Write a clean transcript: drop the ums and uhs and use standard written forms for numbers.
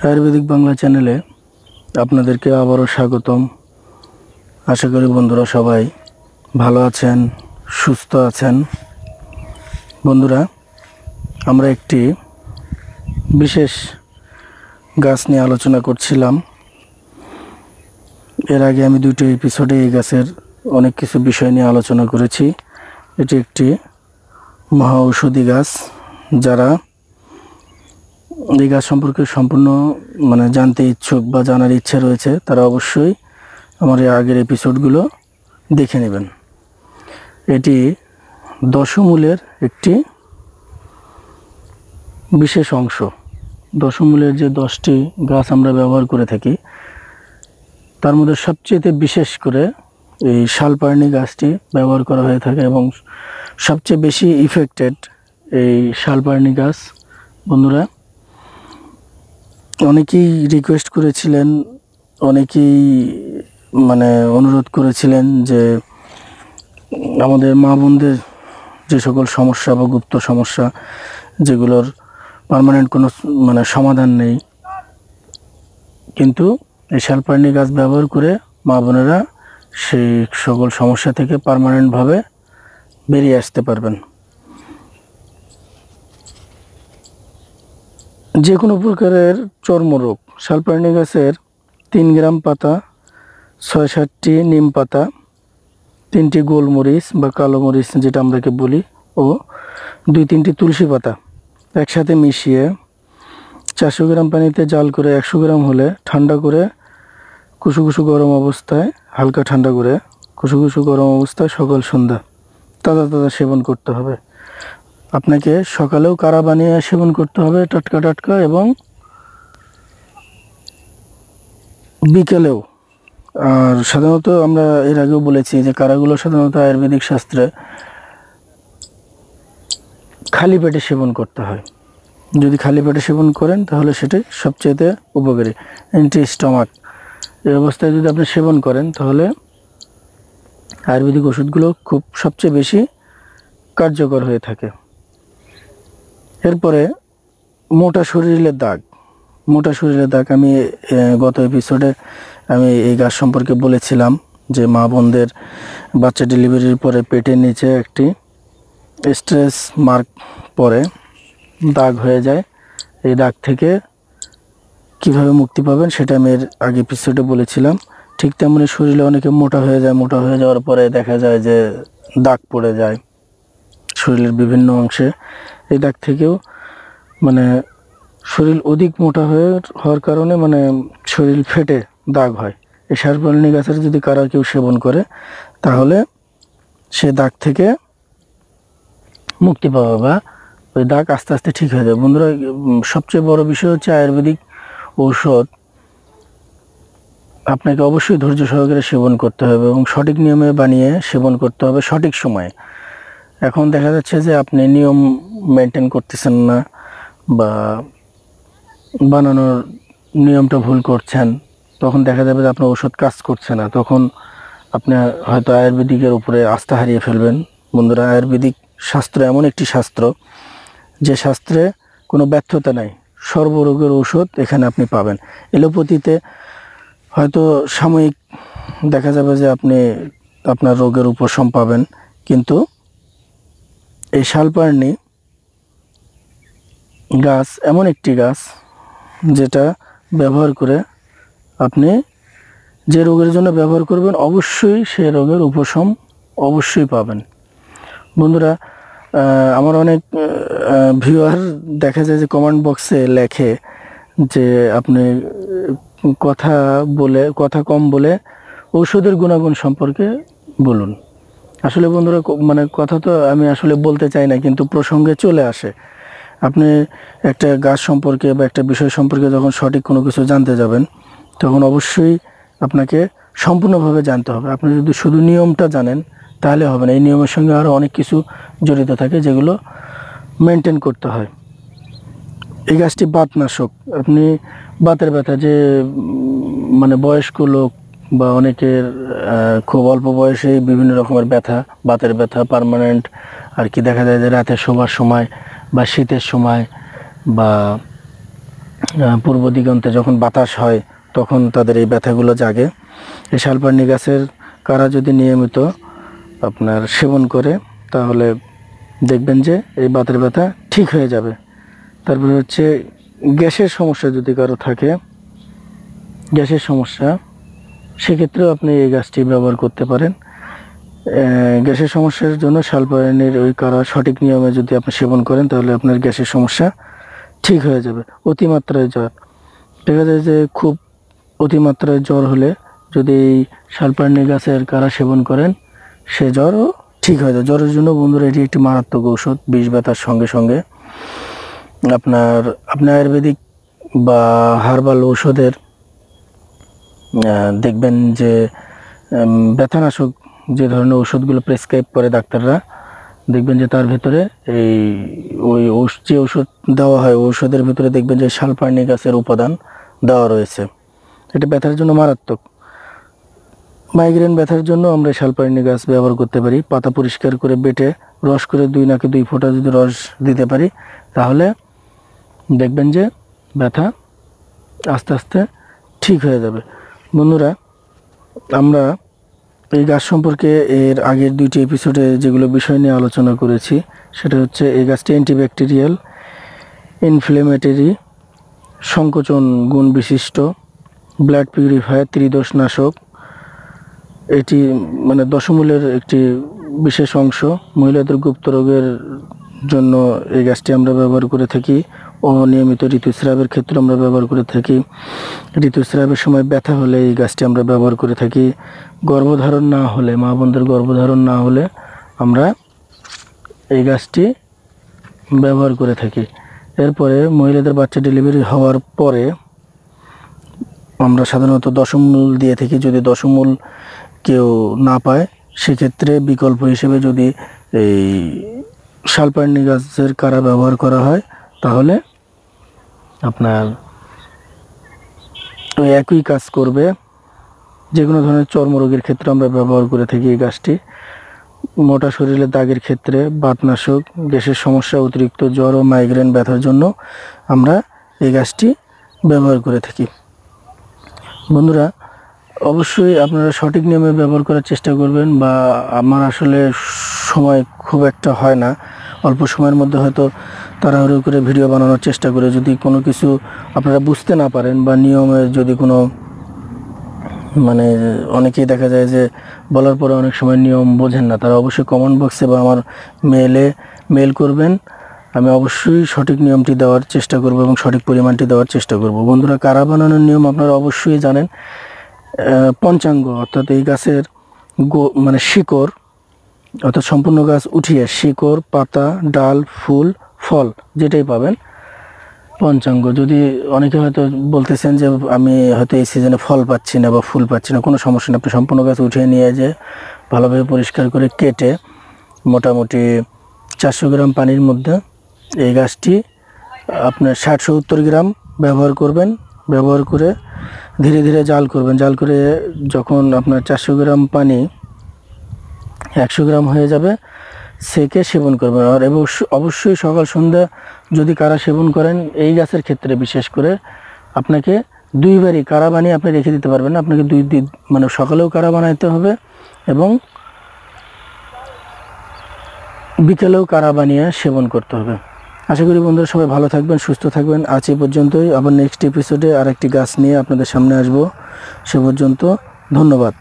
আয়ুর্বেদিক বাংলা চ্যানেলে আপনাদেরকে আবারও স্বাগতম। আশা করি বন্ধুরা সবাই ভালো আছেন, সুস্থ আছেন। বন্ধুরা, আমরা একটি বিশেষ গাছ নিয়ে আলোচনা করছিলাম। এর আগে আমি দুটো এপিসোডে এই গাছের অনেক কিছু বিষয় নিয়ে আলোচনা করেছি। এটি একটি মহা ঔষধি গাছ। যারা এই গাছ সম্পর্কে সম্পূর্ণ জানতে ইচ্ছুক বা জানার ইচ্ছা রয়েছে, তারা অবশ্যই আমার এই আগের এপিসোডগুলো দেখে নেবেন। এটি দশমূলের একটি বিশেষ অংশ। দশমূলের যে 10টি গাছ আমরা ব্যবহার করে থাকি, তার মধ্যে সবচেয়ে বিশেষ করে এই শালপার্নি গাছটি ব্যবহার করা হয়ে থাকে এবং সবচেয়ে বেশি ইফেক্টেড এই শালপার্নি গাছ। বন্ধুরা, অনেকেই রিকোয়েস্ট করেছিলেন, অনেকেই অনুরোধ করেছিলেন যে আমাদের মা বোনদের যে সকল সমস্যা বা গুপ্ত সমস্যা, যেগুলোর পার্মানেন্ট কোনো সমাধান নেই, কিন্তু এই শালপার্নি গাছ ব্যবহার করে মা বোনেরা সেই সকল সমস্যা থেকে পার্মানেন্টভাবে বেরিয়ে আসতে পারবেন। যে কোনো প্রকারের চর্মরোগ, শালপার্নি গাছের 3 গ্রাম পাতা, 6-7টি নিম পাতা, 3টি গোলমরিচ বা কালো মরিচ যেটা আমরাকে বলি, ও 2-3টি তুলসী পাতা একসাথে মিশিয়ে 400 গ্রাম পানিতে জাল করে 100 গ্রাম হলে ঠান্ডা করে কুসুকুসু গরম অবস্থায়, হালকা ঠান্ডা করে কুসুকুসু গরম অবস্থায় সকাল সন্ধ্যা তাজা তাজা সেবন করতে হবে। আপনাকে সকালেও কাড়া বানিয়ে সেবন করতে হবে, টাটকা টাটকা, এবং বিকেলেও। আর সাধারণত আমরা এর আগেও বলেছি যে কাড়াগুলো সাধারণত আয়ুর্বেদিক শাস্ত্রে খালি পেটে সেবন করতে হয়। যদি খালি পেটে সেবন করেন তাহলে সেটাই সবচেয়ে উপকারী। অ্যান্টি স্টমাক এই অবস্থায় যদি আপনি সেবন করেন তাহলে আয়ুর্বেদিক ওষুধগুলো সবচেয়ে বেশি কার্যকর হয়ে থাকে। এরপরে মোটা শরীরের দাগ, আমি গত এপিসোডে আমি এই গাছ সম্পর্কে বলেছিলাম যে মা বোনদের বাচ্চা ডেলিভারির পরে পেটের নিচে একটি স্ট্রেস মার্ক পরে দাগ হয়ে যায়। এই দাগ থেকে কিভাবে মুক্তি পাবেন সেটা আমি এর আগে এপিসোডে বলেছিলাম। ঠিক তেমনি শরীরে অনেকে মোটা হয়ে যাওয়ার পরে দেখা যায় যে দাগ পড়ে যায় শরীরের বিভিন্ন অংশে। এই দাগ থেকেও শরীর অধিক মোটা হওয়ার কারণে শরীর ফেটে দাগ হয়। এই শালপার্নি গাছের যদি কারা কেউ সেবন করে তাহলে সে দাগ থেকে মুক্তি পাবে বা ওই দাগ আস্তে আস্তে ঠিক হয়ে যাবে। বন্ধুরা, সবচেয়ে বড় বিষয় হচ্ছে আয়ুর্বেদিক ঔষধ আপনাকে অবশ্যই ধৈর্য সহকারে সেবন করতে হবে এবং সঠিক নিয়মে বানিয়ে সেবন করতে হবে সঠিক সময়ে। এখন দেখা যাচ্ছে যে আপনি নিয়ম মেনটেন করতেছেন না বা বানানোর নিয়মটা ভুল করছেন, তখন দেখা যাবে যে আপনার ওষুধ কাজ করছে না। তখন আপনি হয়তো আয়ুর্বেদিকের উপরে আস্থা হারিয়ে ফেলবেন। বন্ধুরা, আয়ুর্বেদিক শাস্ত্র এমন একটি শাস্ত্র যে শাস্ত্রে কোনো ব্যর্থতা নাই। সর্বরোগের ঔষধ এখানে আপনি পাবেন। এলোপ্যাথিতে হয়তো সাময়িক দেখা যাবে যে আপনি আপনার রোগের উপশম পাবেন, কিন্তু এই শালপার্নি গাছ এমন একটি গাছ যেটা ব্যবহার করে আপনি যে রোগের জন্য ব্যবহার করবেন অবশ্যই সে রোগের উপশম অবশ্যই পাবেন। বন্ধুরা, আমার অনেক ভিউয়ার দেখা যায় যে কমেন্ট বক্সে লেখে যে আপনি কথা কম বলে ঔষধের গুণাগুণ সম্পর্কে বলুন। আসলে বন্ধুরা, কথা তো আমি আসলে বলতে চাই না, কিন্তু প্রসঙ্গে চলে আসে। আপনি একটা গাছ সম্পর্কে বা একটা বিষয় সম্পর্কে যখন সঠিক কোনো কিছু জানতে যাবেন, তখন অবশ্যই আপনাকে সম্পূর্ণভাবে জানতে হবে। আপনি যদি শুধু নিয়মটা জানেন তাহলে হবে না। এই নিয়মের সঙ্গে আরও অনেক কিছু জড়িত থাকে যেগুলো মেনটেন করতে হয়। এই গাছটি বাতনাশক। আপনি বাতের ব্যথা, যে বয়স্ক লোক বা অনেকের খুব অল্প বয়সে বিভিন্ন রকমের ব্যথা, বাতের ব্যথা পার্মানেন্ট দেখা যায় যে রাতে শোবার সময় বা শীতের সময় বা পূর্ব দিগন্তে যখন বাতাস হয় তখন তাদের এই ব্যথাগুলো জাগে। এই শালপার্নি গাছের কারা যদি নিয়মিত আপনার সেবন করে তাহলে দেখবেন যে এই বাতের ব্যথা ঠিক হয়ে যাবে। তারপরে হচ্ছে গ্যাসের সমস্যা যদি কারো থাকে, গ্যাসের সমস্যা, সেক্ষেত্রেও আপনি এই গাছটি ব্যবহার করতে পারেন। গ্যাসের সমস্যার জন্য শালপার্নির ওই কারা সঠিক নিয়মে যদি আপনি সেবন করেন তাহলে আপনার গ্যাসের সমস্যা ঠিক হয়ে যাবে। অতিমাত্রায় জ্বর, দেখা যায় যে খুব অতিমাত্রায় জ্বর হলে যদি এই শালপার্নি গাছের কারা সেবন করেন সে জ্বরও ঠিক হয়ে যায়। জ্বরের জন্য বন্ধুরা এটি একটি মারাত্মক ঔষধ। বিষ ব্যথার সঙ্গে সঙ্গে আপনি আয়ুর্বেদিক বা হার্বাল ঔষধের দেখবেন যে ব্যথানাশক যে ধরনের ঔষধগুলো প্রেসক্রাইব করে ডাক্তাররা, দেখবেন যে তার ভেতরে যে ওষুধ দেওয়া হয় ঔষধের ভেতরে দেখবেন যে শালপার্নি গাছের উপাদান দেওয়া রয়েছে। এটা ব্যথার জন্য মারাত্মক। মাইগ্রেন ব্যথার জন্য আমরা শালপার্নি গাছ ব্যবহার করতে পারি। পাতা পরিষ্কার করে বেটে রস করে 2 নাকে 2 ফোঁটা যদি রস দিতে পারি তাহলে দেখবেন যে ব্যথা আস্তে আস্তে ঠিক হয়ে যাবে। বন্ধুরা, আমরা এই গাছ সম্পর্কে এর আগের 2টি এপিসোডে যেগুলো বিষয় নিয়ে আলোচনা করেছি সেটা হচ্ছে এই গাছটি অ্যান্টিব্যাকটেরিয়াল, ইনফ্লেমেটরি, সংকোচন গুণ বিশিষ্ট, ব্লাড পিউরিফায়ার, ত্রিদোষ নাশক। এটি মানে দশমূলের একটি বিশেষ অংশ। মহিলাদের গুপ্ত রোগের জন্য এই গাছটি আমরা ব্যবহার করে থাকি। অনিয়মিত ঋতুস্রাবের ক্ষেত্রে আমরা ব্যবহার করে থাকি। ঋতুস্রাবের সময় ব্যথা হলে এই গাছটি আমরা ব্যবহার করে থাকি। গর্ভধারণ না হলে, মা বোনদের গর্ভধারণ না হলে আমরা এই গাছটি ব্যবহার করে থাকি। এরপরে মহিলাদের বাচ্চা ডেলিভারি হওয়ার পরে আমরা সাধারণত দশমূল দিয়ে থাকি। যদি দশমূল কেউ না পায় সেক্ষেত্রে বিকল্প হিসেবে যদি এই শালপার্নি গাছের কারা ব্যবহার করা হয় তাহলে আপনার ওই একই কাজ করবে। যে কোনো ধরনের চর্মরোগের ক্ষেত্রে আমরা ব্যবহার করে থাকি এই গাছটি। মোটা শরীরে দাগের ক্ষেত্রে, বাতনাশক, গ্যাসের সমস্যা, অতিরিক্ত জ্বর ও মাইগ্রেন ব্যথার জন্য আমরা এই গাছটি ব্যবহার করে থাকি। বন্ধুরা, অবশ্যই আপনারা সঠিক নিয়মে ব্যবহার করার চেষ্টা করবেন। বা আমার আসলে সময় খুব একটা হয় না, অল্প সময়ের মধ্যে হয়তো তাড়াহুড়ো করে ভিডিও বানানোর চেষ্টা করে। যদি কোনো কিছু আপনারা বুঝতে না পারেন বা নিয়মের যদি কোনো মানে অনেকেই দেখা যায় যে বলার পরে অনেক সময় নিয়ম বোঝেন না, তারা অবশ্যই কমেন্ট বক্সে বা আমার মেল করবেন। আমি অবশ্যই সঠিক নিয়মটি দেওয়ার চেষ্টা করব এবং সঠিক পরিমাণটি দেওয়ার চেষ্টা করব। বন্ধুরা, কারা বানানোর নিয়ম আপনারা অবশ্যই জানেন। পঞ্চাঙ্গ অর্থাৎ এই গাছের মানে শিকড়, অর্থাৎ সম্পূর্ণ গাছ উঠিয়ে শিকড়, পাতা, ডাল, ফুল, ফল যেটাই পাবেন পঞ্চাঙ্গ। যদি অনেকে হয়তো বলতেছেন যে আমি হয়তো এই সিজনে ফল পাচ্ছি না বা ফুল পাচ্ছি না, কোনো সমস্যা নেই। আপনি সম্পূর্ণ গাছ উঠিয়ে নিয়ে যে ভালোভাবে পরিষ্কার করে কেটে মোটামুটি 400 গ্রাম পানির মধ্যে এই গাছটি আপনার 60-70 গ্রাম ব্যবহার করবেন। ব্যবহার করে ধীরে ধীরে জাল করবেন। জাল করে যখন আপনার 400 গ্রাম পানি 100 গ্রাম হয়ে যাবে সেকে সেবন করবেন। আর অবশ্যই সকাল সন্ধ্যা যদি কারা সেবন করেন, এই গাছের ক্ষেত্রে বিশেষ করে আপনাকে 2 বারই কারা বানিয়ে আপনি রেখে দিতে পারবেন না। আপনাকে 2 দিন মানে সকালেও কারা বানাইতে হবে এবং বিকেলেও কারা বানিয়ে সেবন করতে হবে। আশা করি বন্ধুরা সবাই ভালো থাকবেন, সুস্থ থাকবেন। আজ এই পর্যন্তই। আবার নেক্সট এপিসোডে আরেকটি গাছ নিয়ে আপনাদের সামনে আসব। সে পর্যন্ত ধন্যবাদ।